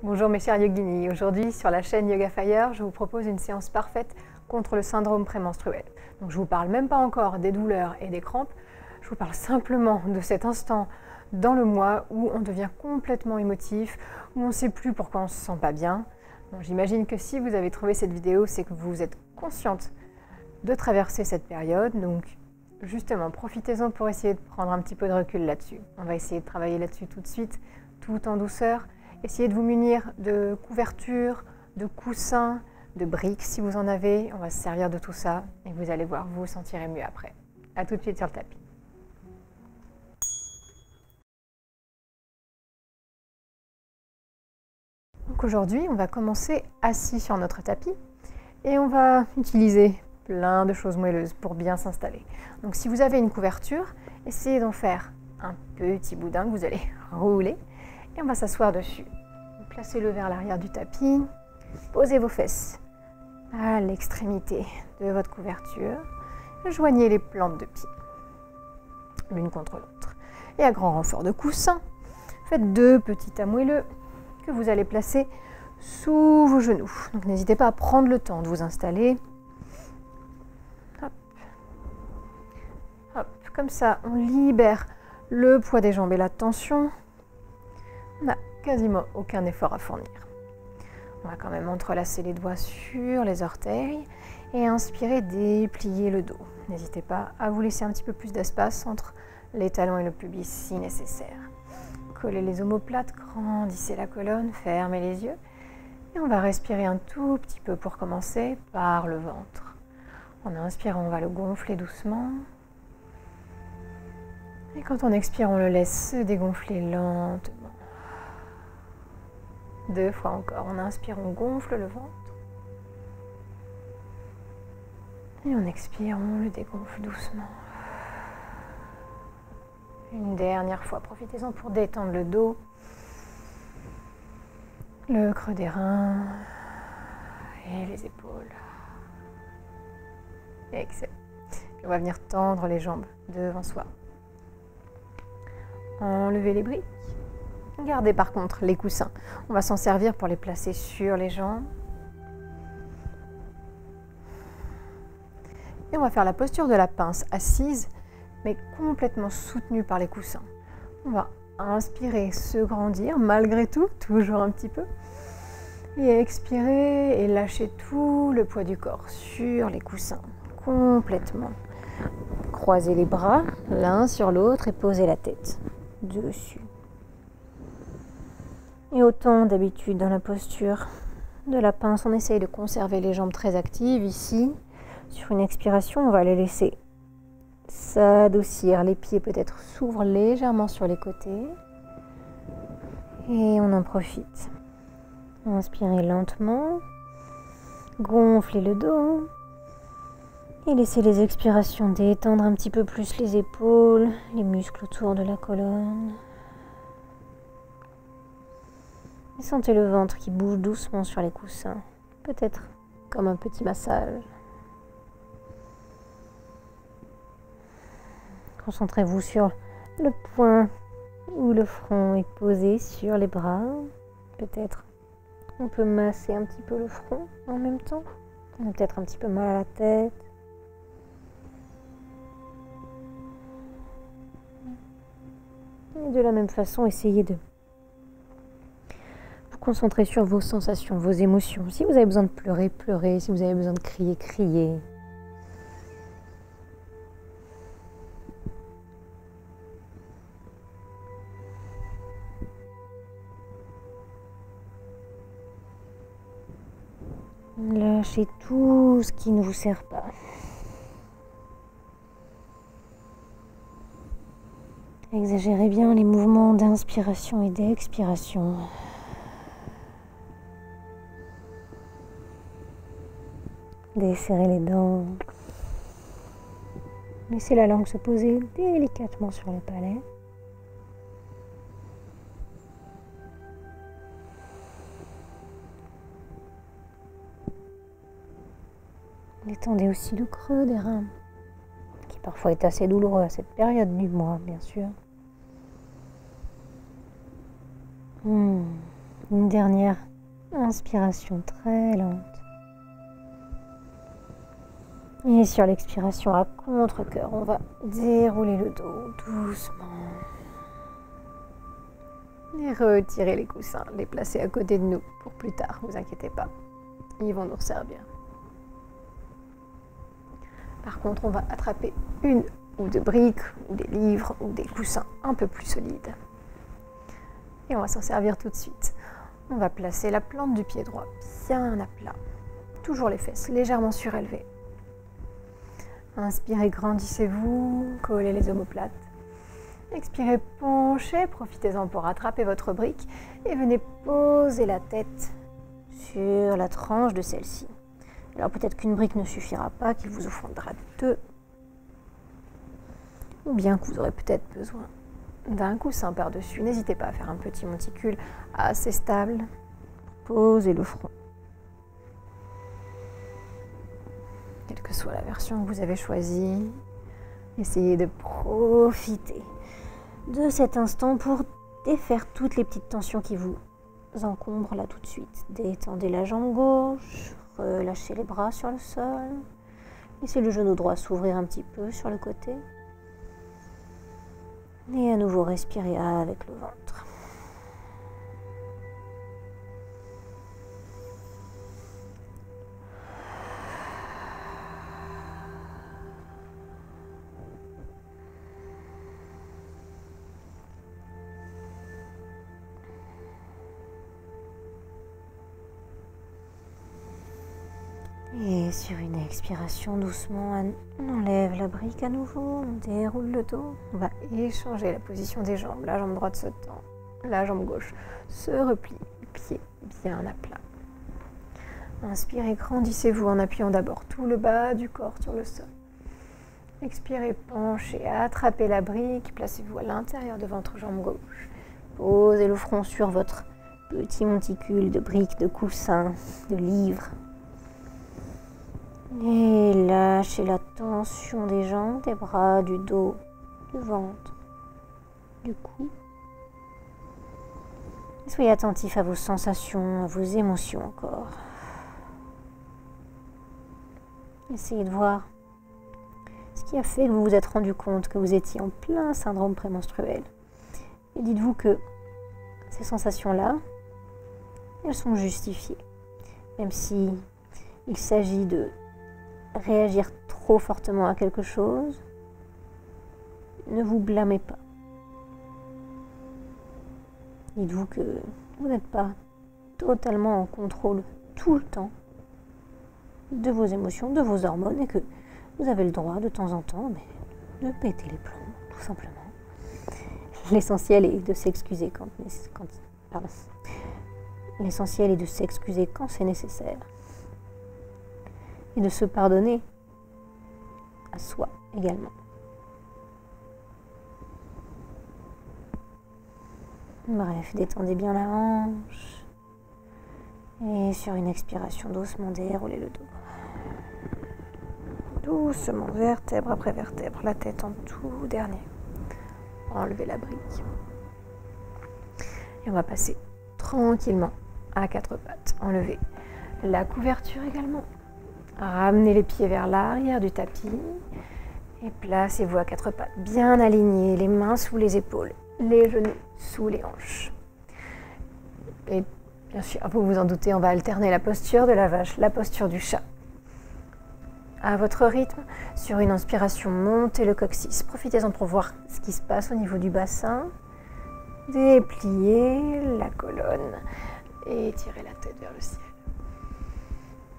Bonjour mes chers yoginis, aujourd'hui sur la chaîne Yoga Fire, je vous propose une séance parfaite contre le syndrome prémenstruel. Donc je ne vous parle même pas encore des douleurs et des crampes, je vous parle simplement de cet instant dans le mois où on devient complètement émotif, où on ne sait plus pourquoi on ne se sent pas bien. Bon, j'imagine que si vous avez trouvé cette vidéo, c'est que vous êtes consciente de traverser cette période, donc justement profitez-en pour essayer de prendre un petit peu de recul là-dessus. On va essayer de travailler là-dessus tout de suite, tout en douceur. Essayez de vous munir de couvertures, de coussins, de briques si vous en avez. On va se servir de tout ça et vous allez voir, vous vous sentirez mieux après. A tout de suite sur le tapis. Donc aujourd'hui, on va commencer assis sur notre tapis et on va utiliser plein de choses moelleuses pour bien s'installer. Donc si vous avez une couverture, essayez d'en faire un petit boudin que vous allez rouler et on va s'asseoir dessus. Placez-le vers l'arrière du tapis, posez vos fesses à l'extrémité de votre couverture, joignez les plantes de pied, l'une contre l'autre. Et à grand renfort de coussin, faites deux petits tas moelleux que vous allez placer sous vos genoux. Donc n'hésitez pas à prendre le temps de vous installer. Hop. Hop. Comme ça, on libère le poids des jambes et la tension. On n'a quasiment aucun effort à fournir. On va quand même entrelacer les doigts sur les orteils et inspirer, déplier le dos. N'hésitez pas à vous laisser un petit peu plus d'espace entre les talons et le pubis si nécessaire. Collez les omoplates, grandissez la colonne, fermez les yeux. Et on va respirer un tout petit peu pour commencer par le ventre. En inspirant, on va le gonfler doucement. Et quand on expire, on le laisse se dégonfler lentement. Deux fois encore. On inspire, on gonfle le ventre. Et on expire, on le dégonfle doucement. Une dernière fois. Profitez-en pour détendre le dos, le creux des reins et les épaules. Excellent. On va venir tendre les jambes devant soi. Enlevez les briques. Gardez par contre les coussins. On va s'en servir pour les placer sur les jambes. Et on va faire la posture de la pince assise, mais complètement soutenue par les coussins. On va inspirer, se grandir malgré tout, toujours un petit peu. Et expirer et lâcher tout le poids du corps sur les coussins, complètement. Croisez les bras l'un sur l'autre et posez la tête dessus. Et autant d'habitude dans la posture de la pince, on essaye de conserver les jambes très actives. Ici, sur une expiration, on va les laisser s'adoucir. Les pieds peut-être s'ouvrent légèrement sur les côtés. Et on en profite. Inspirez lentement. Gonflez le dos. Et laissez les expirations détendre un petit peu plus les épaules, les muscles autour de la colonne. Et sentez le ventre qui bouge doucement sur les coussins, peut-être comme un petit massage. Concentrez-vous sur le point où le front est posé sur les bras. Peut-être on peut masser un petit peu le front en même temps. On a peut-être un petit peu mal à la tête. Et de la même façon, essayez de vous concentrer sur vos sensations, vos émotions. Si vous avez besoin de pleurer, pleurez. Si vous avez besoin de crier, criez. Lâchez tout ce qui ne vous sert pas. Exagérez bien les mouvements d'inspiration et d'expiration. Desserrez les dents. Laissez la langue se poser délicatement sur le palais. Détendez aussi le creux des reins, qui parfois est assez douloureux à cette période du mois, bien sûr. Une dernière inspiration très lente. Et sur l'expiration à contre-cœur, on va dérouler le dos doucement. Et retirer les coussins, les placer à côté de nous pour plus tard, ne vous inquiétez pas. Ils vont nous servir. Par contre, on va attraper une ou deux briques, ou des livres, ou des coussins un peu plus solides. Et on va s'en servir tout de suite. On va placer la plante du pied droit bien à plat. Toujours les fesses légèrement surélevées. Inspirez, grandissez-vous, collez les omoplates. Expirez, penchez, profitez-en pour rattraper votre brique et venez poser la tête sur la tranche de celle-ci. Alors peut-être qu'une brique ne suffira pas, qu'il vous en faudra deux. Ou bien que vous aurez peut-être besoin d'un coussin par-dessus. N'hésitez pas à faire un petit monticule assez stable. Posez le front. Quelle que soit la version que vous avez choisie, essayez de profiter de cet instant pour défaire toutes les petites tensions qui vous encombrent là tout de suite. Détendez la jambe gauche, relâchez les bras sur le sol. Laissez le genou droit s'ouvrir un petit peu sur le côté. Et à nouveau respirez avec le ventre. Et sur une expiration, doucement, on enlève la brique à nouveau, on déroule le dos. On va échanger la position des jambes. La jambe droite se tend, la jambe gauche se replie, pied bien à plat. Inspirez, grandissez-vous en appuyant d'abord tout le bas du corps sur le sol. Expirez, penchez, attrapez la brique, placez-vous à l'intérieur de votre jambe gauche. Posez le front sur votre petit monticule de briques, de coussins, de livres. Et lâchez la tension des jambes, des bras, du dos, du ventre, du cou. Et soyez attentifs à vos sensations, à vos émotions encore. Essayez de voir ce qui a fait que vous vous êtes rendu compte que vous étiez en plein syndrome prémenstruel. Et dites-vous que ces sensations-là, elles sont justifiées. Même si il s'agit de réagir trop fortement à quelque chose, ne vous blâmez pas. Dites-vous que vous n'êtes pas totalement en contrôle tout le temps de vos émotions, de vos hormones, et que vous avez le droit de temps en temps de péter les plombs, tout simplement. L'essentiel est de s'excuser L'essentiel est de s'excuser quand c'est nécessaire. Et de se pardonner à soi également. Bref, détendez bien la hanche. Et sur une expiration, doucement déroulez le dos. Doucement, vertèbre après vertèbre, la tête en tout dernier. Enlevez la brique. Et on va passer tranquillement à quatre pattes. Enlevez la couverture également. Ramenez les pieds vers l'arrière du tapis et placez-vous à quatre pattes, bien alignés, les mains sous les épaules, les genoux sous les hanches. Et bien sûr, vous vous en doutez, on va alterner la posture de la vache, la posture du chat. À votre rythme, sur une inspiration, montez le coccyx. Profitez-en pour voir ce qui se passe au niveau du bassin. Dépliez la colonne et tirez la tête vers le ciel.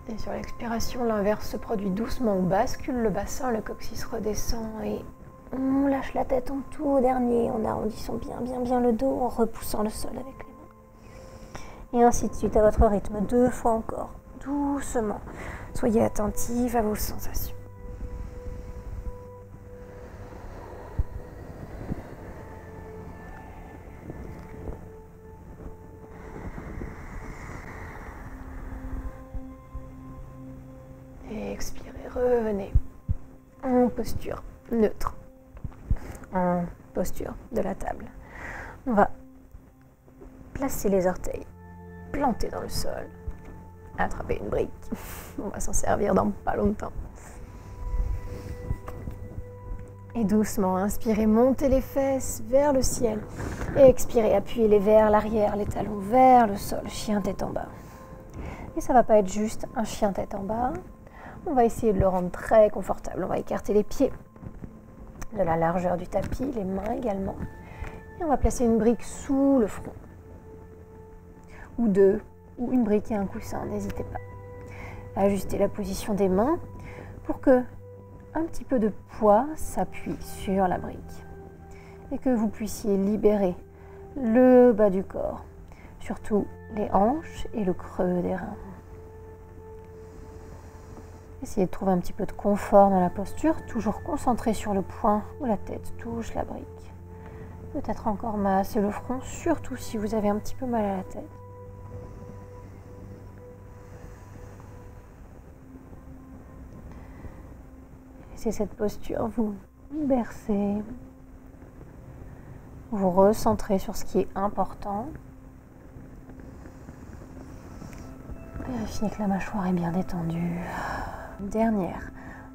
Et sur l'expiration, l'inverse se produit doucement. On bascule le bassin, le coccyx redescend et on lâche la tête en tout dernier, en arrondissant bien le dos, en repoussant le sol avec les mains. Et ainsi de suite à votre rythme, 2 fois encore, doucement. Soyez attentifs à vos sensations. Et expirez, revenez en posture neutre, en posture de la table. On va placez les orteils plantés dans le sol. Attrapez une brique. On va s'en servir dans pas longtemps. Et doucement, inspirez, montez les fesses vers le ciel. Et expirez, appuyez-les vers l'arrière, les talons vers le sol, chien tête en bas. Et ça ne va pas être juste un chien tête en bas. On va essayer de le rendre très confortable. On va écarter les pieds de la largeur du tapis, les mains également. Et on va placer une brique sous le front. Ou deux, ou une brique et un coussin, n'hésitez pas. Ajustez la position des mains pour que un petit peu de poids s'appuie sur la brique et que vous puissiez libérer le bas du corps, surtout les hanches et le creux des reins. Essayez de trouver un petit peu de confort dans la posture, toujours concentré sur le point où la tête touche la brique. Peut-être encore masser le front, surtout si vous avez un petit peu mal à la tête. Laissez cette posture vous bercer, vous recentrer sur ce qui est important. Vérifiez que la mâchoire est bien détendue. Dernière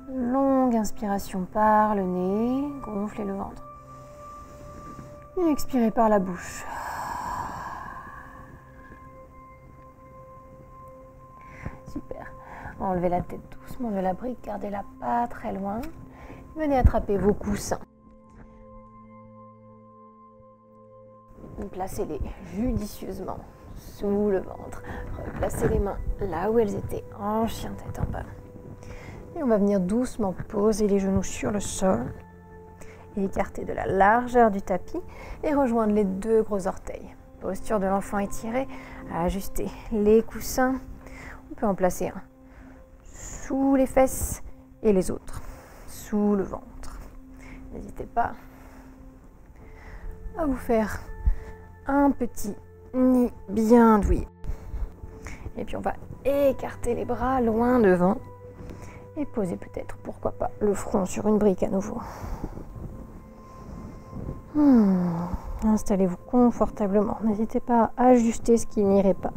longue inspiration par le nez, gonflez le ventre. Et expirez par la bouche. Super. Enlevez la tête doucement de la brique, gardez-la pas très loin. Venez attraper vos coussins. Placez-les judicieusement sous le ventre. Replacez les mains là où elles étaient, en chien tête en bas. Et on va venir doucement poser les genoux sur le sol. Et écarter de la largeur du tapis et rejoindre les deux gros orteils. Posture de l'enfant étirée, ajuster les coussins. On peut en placer un sous les fesses et les autres sous le ventre. N'hésitez pas à vous faire un petit nid bien douillet. Et puis on va écarter les bras loin devant et poser peut-être, pourquoi pas, le front sur une brique à nouveau. Installez-vous confortablement. N'hésitez pas à ajuster ce qui n'irait pas.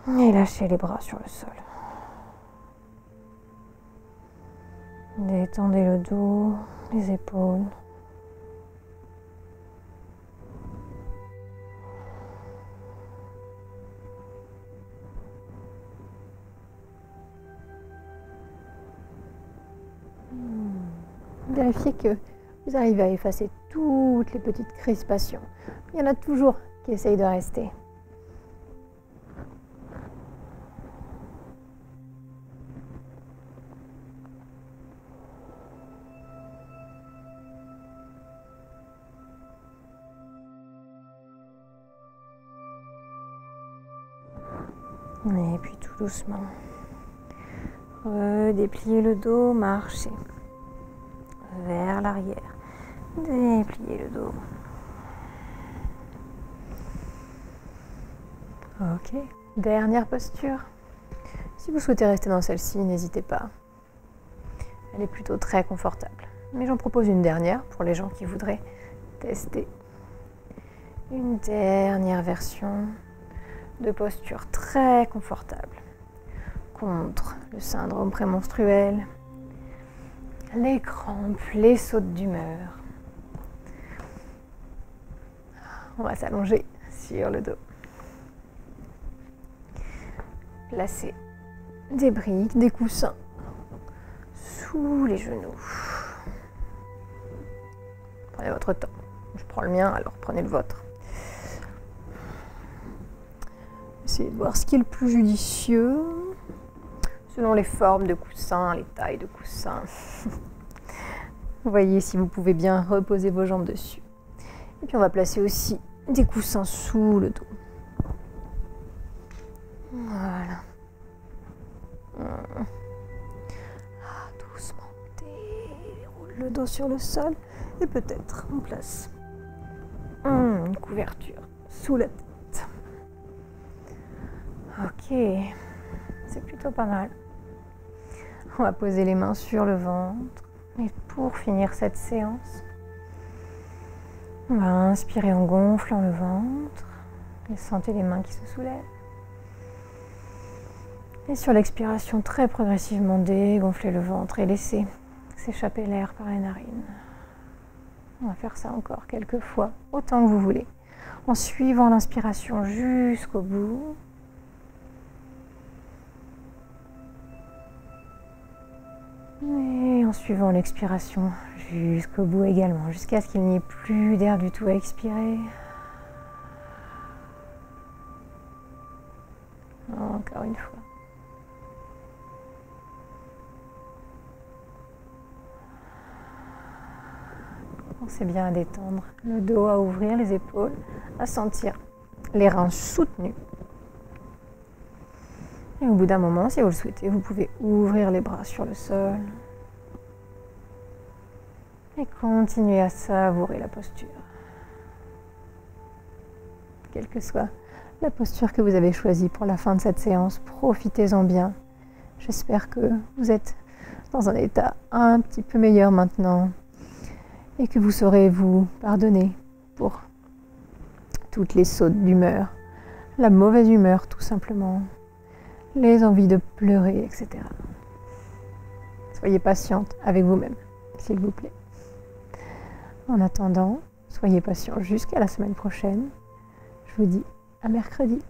Et lâchez les bras sur le sol. Détendez le dos, les épaules. Vérifiez que vous arrivez à effacer toutes les petites crispations. Il y en a toujours qui essayent de rester. Et puis tout doucement, redépliez le dos, marchez vers l'arrière, dépliez le dos. Ok, dernière posture. Si vous souhaitez rester dans celle-ci, n'hésitez pas. Elle est plutôt très confortable. Mais j'en propose une dernière pour les gens qui voudraient tester. Une dernière version de posture très confortable contre le syndrome prémenstruel, les crampes, les sautes d'humeur. On va s'allonger sur le dos. Placez des briques, des coussins sous les genoux. Prenez votre temps. Je prends le mien, alors prenez le vôtre. Essayez de voir ce qui est le plus judicieux selon les formes de coussins, les tailles de coussins. Voyez si vous pouvez bien reposer vos jambes dessus. Et puis on va placer aussi des coussins sous le dos. Voilà. Doucement, déroule le dos sur le sol et peut-être on place une couverture sous la tête. Ok, c'est plutôt pas mal. On va poser les mains sur le ventre. Et pour finir cette séance, On va inspirer en gonflant le ventre. Et sentez les mains qui se soulèvent. Et sur l'expiration, très progressivement, dégonflez le ventre et laissez s'échapper l'air par les narines. On va faire ça encore quelques fois, autant que vous voulez, en suivant l'inspiration jusqu'au bout. Et en suivant l'expiration jusqu'au bout également, jusqu'à ce qu'il n'y ait plus d'air du tout à expirer. Encore une fois. Pensez bien à détendre le dos, à ouvrir les épaules, à sentir les reins soutenus. Et au bout d'un moment, si vous le souhaitez, vous pouvez ouvrir les bras sur le sol et continuer à savourer la posture. Quelle que soit la posture que vous avez choisie pour la fin de cette séance, profitez-en bien. J'espère que vous êtes dans un état un petit peu meilleur maintenant et que vous saurez vous pardonner pour toutes les sautes d'humeur, la mauvaise humeur tout simplement, les envies de pleurer, etc. Soyez patiente avec vous-même, s'il vous plaît. En attendant, soyez patient jusqu'à la semaine prochaine. Je vous dis à mercredi.